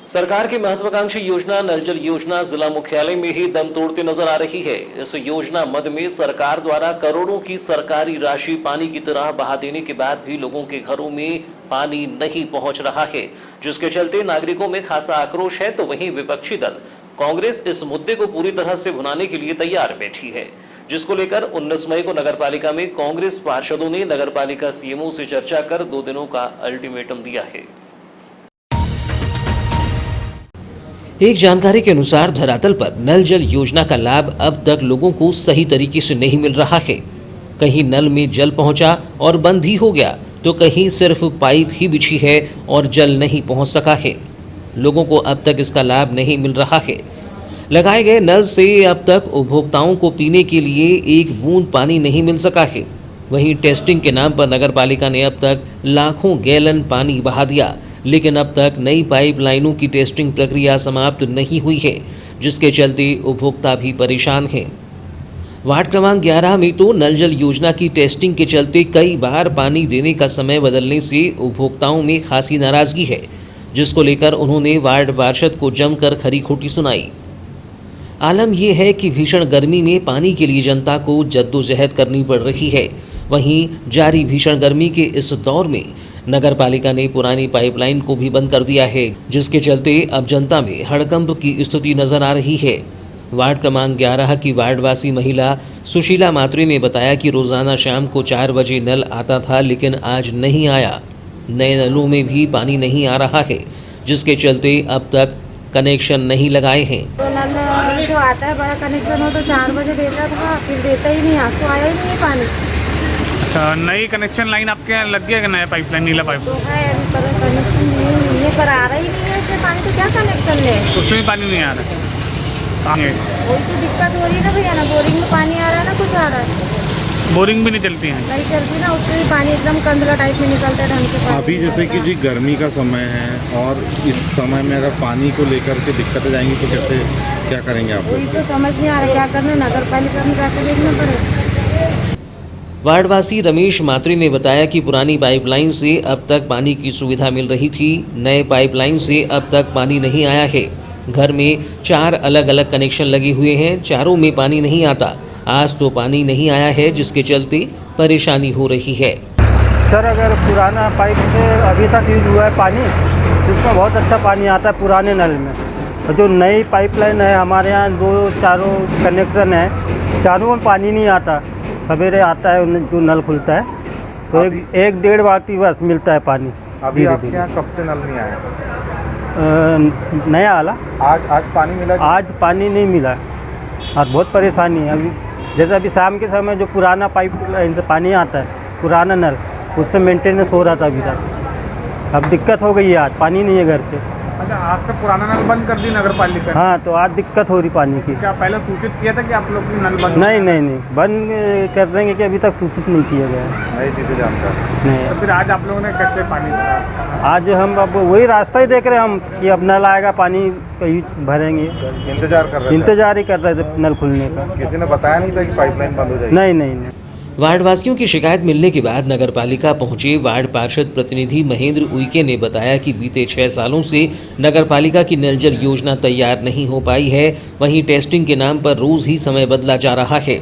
सरकार की महत्वाकांक्षी योजना नल जल योजना जिला मुख्यालय में ही दम तोड़ते नजर आ रही है। इस योजना मद में सरकार द्वारा करोड़ों की सरकारी राशि पानी की तरह बहा देने के बाद भी लोगों के घरों में पानी नहीं पहुंच रहा है, जिसके चलते नागरिकों में खासा आक्रोश है। तो वहीं विपक्षी दल कांग्रेस इस मुद्दे को पूरी तरह से भुनाने के लिए तैयार बैठी है, जिसको लेकर 19 मई को नगरपालिका में कांग्रेस पार्षदों ने नगरपालिका सीएमओ से चर्चा कर 2 दिनों का अल्टीमेटम दिया है। एक जानकारी के अनुसार धरातल पर नल जल योजना का लाभ अब तक लोगों को सही तरीके से नहीं मिल रहा है। कहीं नल में जल पहुंचा और बंद भी हो गया, तो कहीं सिर्फ पाइप ही बिछी है और जल नहीं पहुंच सका है। लोगों को अब तक इसका लाभ नहीं मिल रहा है। लगाए गए नल से अब तक उपभोक्ताओं को पीने के लिए एक बूंद पानी नहीं मिल सका है। वहीं टेस्टिंग के नाम पर नगरपालिका ने अब तक लाखों गैलन पानी बहा दिया, लेकिन अब तक नई पाइपलाइनों की टेस्टिंग प्रक्रिया समाप्त नहीं हुई है, जिसके चलते उपभोक्ता भी परेशान हैं। वार्ड क्रमांक 11 में तो नल जल योजना की टेस्टिंग के चलते कई बार पानी देने का समय बदलने से उपभोक्ताओं में खासी नाराजगी है, जिसको लेकर उन्होंने वार्ड पार्षद को जमकर खरी खोटी सुनाई। आलम यह है कि भीषण गर्मी में पानी के लिए जनता को जद्दोजहद करनी पड़ रही है। वहीं जारी भीषण गर्मी के इस दौर में नगरपालिका ने पुरानी पाइपलाइन को भी बंद कर दिया है, जिसके चलते अब जनता में हड़कंप की स्थिति नजर आ रही है। वार्ड क्रमांक 11 की वार्डवासी महिला सुशीला मात्रे ने बताया कि रोजाना शाम को 4 बजे नल आता था, लेकिन आज नहीं आया। नए नलों में भी पानी नहीं आ रहा है, जिसके चलते अब तक कनेक्शन नहीं लगाए हैं। तो नल जो आता है बड़ा कनेक्शन हो तो 4 बजे देता था, फिर देता ही नहीं, आज तो आया ही नहीं है पानी। नई कनेक्शन लाइन आपके यहाँ लग गया कि नया पाइपलाइन नीला पाइप तो है पर कनेक्शन नहीं है, पर आ रहा ही नहीं है इससे पानी, तो क्या कनेक्शन ले? उसमें भी पानी नहीं आ रहा है। वही तो दिक्कत हो रही है ना भैया, ना बोरिंग में पानी आ रहा है ना कुछ आ रहा है। बोरिंग भी नहीं चलती है, नहीं चलती ना, उसमें भी पानी एकदम कंदला टाइप में निकलता है ढंग से। अभी जैसे कि जी गर्मी का समय है और इस समय में अगर पानी को लेकर के दिक्कतें जाएंगी तो कैसे क्या करेंगे आप? वही तो समझ नहीं आ रहा क्या करना, नगर पालिका में जाकर देखना पड़ेगा। वार्डवासी रमेश मात्रे ने बताया कि पुरानी पाइपलाइन से अब तक पानी की सुविधा मिल रही थी, नए पाइपलाइन से अब तक पानी नहीं आया है। घर में 4 अलग अलग कनेक्शन लगे हुए हैं, चारों में पानी नहीं आता। आज तो पानी नहीं आया है, जिसके चलते परेशानी हो रही है। सर अगर पुराना पाइप से अभी तक यूज हुआ है पानी, जिसमें बहुत अच्छा पानी आता है पुराने नल में। और जो नई पाइपलाइन है हमारे यहाँ, जो चारों कनेक्शन है, चारों में पानी नहीं आता। सवेरे आता है जो नल खुलता है तो एक 1-1.5 बाल्टी बस मिलता है पानी। अभी आपके यहाँ कब से नल नहीं आया? नया वाला आज पानी मिला? आज पानी नहीं मिला, आज बहुत परेशानी है। अभी जैसे अभी शाम के समय जो पुराना पाइप लाइन से पानी आता है, पुराना नल, उससे मेंटेनेंस हो रहा था अभी तक। अब दिक्कत हो गई है, आज पानी नहीं है घर पे। अच्छा, आज से पुराना नल बंद कर दी नगर पालिका? हाँ, तो आज दिक्कत हो रही पानी की। क्या पहले सूचित किया था कि आप लोग की नल बंद? नहीं, बंद कर देंगे कि अभी तक सूचित नहीं किया गया है। नहीं चीज़ें जानता नहीं। तो फिर आज आप लोगों ने कैसे पानी भरा? आज हम अब वही रास्ता ही देख रहे हैं हम कि अब नल आएगा, पानी कहीं भरेंगे। इंतजार कर रहे थे? इंतजार ही कर रहे थे नल खुलने का। किसी ने बताया नहीं था कि पाइपलाइन बंद हो जाएगी? नहीं। वार्डवासियों की शिकायत मिलने के बाद नगरपालिका पहुंचे वार्ड पार्षद प्रतिनिधि महेंद्र उइके ने बताया कि बीते 6 सालों से नगरपालिका की नल जल योजना तैयार नहीं हो पाई है। वहीं टेस्टिंग के नाम पर रोज ही समय बदला जा रहा है।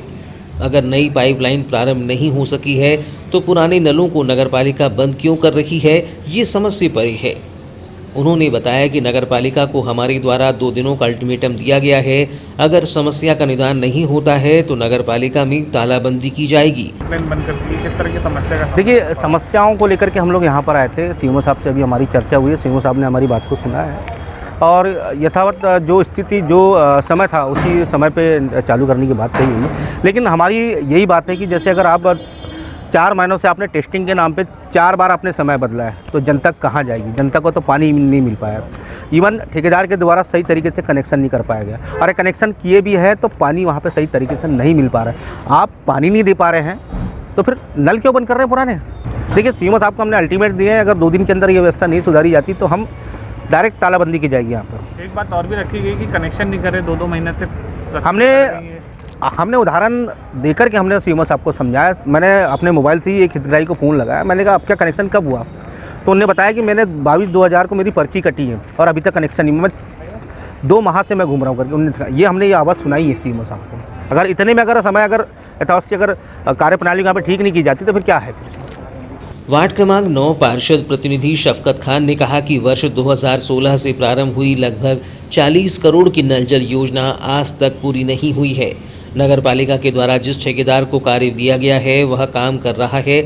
अगर नई पाइपलाइन प्रारंभ नहीं हो सकी है तो पुराने नलों को नगरपालिका बंद क्यों कर रही है, ये समझ से परे है। उन्होंने बताया कि नगरपालिका को हमारे द्वारा 2 दिनों का अल्टीमेटम दिया गया है। अगर समस्या का निदान नहीं होता है तो नगरपालिका में तालाबंदी की जाएगी। किस तरह की समस्या का? देखिए, समस्याओं को लेकर के हम लोग यहाँ पर आए थे। सीएमओ साहब से अभी हमारी चर्चा हुई है, सीएमओ साहब ने हमारी बात को सुना है और यथावत जो स्थिति, जो समय था, उसी समय पे चालू करने की बात कही हुई है। लेकिन हमारी यही बात है कि जैसे अगर आप 4 महीनों से आपने टेस्टिंग के नाम पे 4 बार आपने समय बदला है, तो जनता कहाँ जाएगी? जनता को तो पानी नहीं मिल पाया। इवन ठेकेदार के द्वारा सही तरीके से कनेक्शन नहीं कर पाया गया, और कनेक्शन किए भी है तो पानी वहाँ पे सही तरीके से नहीं मिल पा रहा है। आप पानी नहीं दे पा रहे हैं तो फिर नल क्यों बंद कर रहे हैं पुराने? देखिए, सीएमओ साहब को हमने अल्टीमेट दिए हैं, अगर 2 दिन के अंदर ये व्यवस्था नहीं सुधारी जाती तो हम डायरेक्ट तालाबंदी की जाएगी यहाँ पर। एक बात और भी रखी गई कि कनेक्शन नहीं करे 2-2 महीने से। हमने उदाहरण देकर के हमने सीएमओ साहब को समझाया। मैंने अपने मोबाइल से ही एक हितग्राही को फ़ोन लगाया, मैंने कहा आपका कनेक्शन कब हुआ? तो उन्होंने बताया कि मैंने 22/2000 को मेरी पर्ची कटी है और अभी तक कनेक्शन नहीं, मैं 2 माह से मैं घूम रहा हूँ करके। उन्होंने ये आवाज़ सुनाई है सीएमओ साहब को। अगर इतने में अगर समय अगर यथावत से अगर कार्यप्रणाली यहाँ पर ठीक नहीं की जाती तो फिर क्या है। वार्ड क्रमांक 9 पार्षद प्रतिनिधि शफकत खान ने कहा कि वर्ष 2016 से प्रारंभ हुई लगभग 40 करोड़ की नल जल योजना आज तक पूरी नहीं हुई है। नगर पालिका के द्वारा जिस ठेकेदार को कार्य दिया गया है वह काम कर रहा है,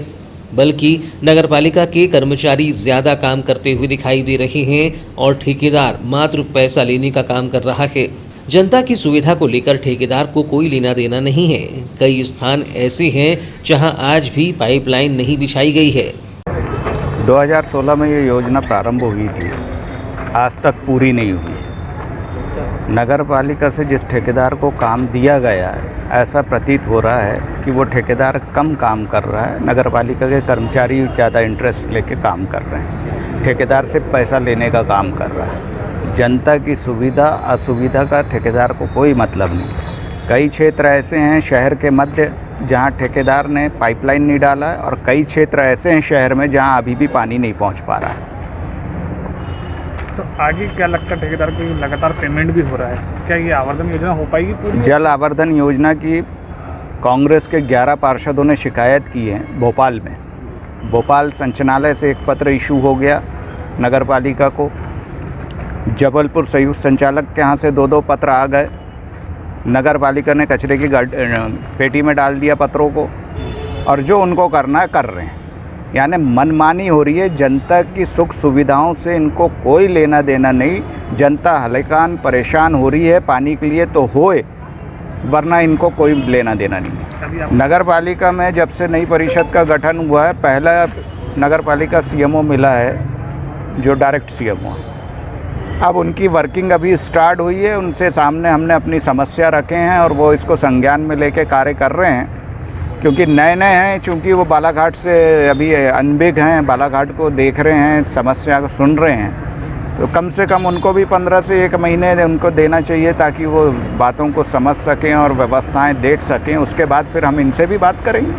बल्कि नगर पालिका के कर्मचारी ज़्यादा काम करते हुए दिखाई दे रहे हैं और ठेकेदार मात्र पैसा लेने का काम कर रहा है। जनता की सुविधा को लेकर ठेकेदार को कोई लेना देना नहीं है। कई स्थान ऐसे हैं जहां आज भी पाइपलाइन नहीं बिछाई गई है। 2016 में ये योजना प्रारंभ हुई थी, आज तक पूरी नहीं हुई। नगर पालिका से जिस ठेकेदार को काम दिया गया है, ऐसा प्रतीत हो रहा है कि वो ठेकेदार कम काम कर रहा है। नगर पालिका के कर्मचारी ज़्यादा इंटरेस्ट लेके काम कर रहे हैं, ठेकेदार से पैसा लेने का काम कर रहा है। जनता की सुविधा असुविधा का ठेकेदार को कोई मतलब नहीं। कई क्षेत्र ऐसे हैं शहर के मध्य जहां ठेकेदार ने पाइपलाइन नहीं डाला है, और कई क्षेत्र ऐसे हैं शहर में जहां अभी भी पानी नहीं पहुंच पा रहा है। तो आगे क्या लगता है, ठेकेदार को लगातार पेमेंट भी हो रहा है, क्या ये आवर्धन योजना हो पाएगी पूरी? जल आवर्धन योजना की कांग्रेस के 11 पार्षदों ने शिकायत की है भोपाल में। भोपाल संचालनालय से एक पत्र इशू हो गया नगर पालिका को, जबलपुर संयुक्त संचालक के यहाँ से 2-2 पत्र आ गए। नगर पालिका ने कचरे की पेटी में डाल दिया पत्रों को, और जो उनको करना है कर रहे हैं। यानी मनमानी हो रही है। जनता की सुख सुविधाओं से इनको कोई लेना देना नहीं। जनता हलेकान परेशान हो रही है पानी के लिए तो होए, वरना इनको कोई लेना देना नहीं। नगर पालिका में जब से नई परिषद का गठन हुआ है, पहला नगर पालिका सीएमओ मिला है जो डायरेक्ट सीएमओ। अब उनकी वर्किंग अभी स्टार्ट हुई है, उनसे सामने हमने अपनी समस्या रखे हैं और वो इसको संज्ञान में लेके कार्य कर रहे हैं। क्योंकि नए हैं, चूँकि वो बालाघाट से अभी अनभिज्ञ हैं, बालाघाट को देख रहे हैं, समस्या को सुन रहे हैं, तो कम से कम उनको भी 15 से 1 महीने उनको देना चाहिए ताकि वो बातों को समझ सकें और व्यवस्थाएं देख सकें। उसके बाद फिर हम इनसे भी बात करेंगे।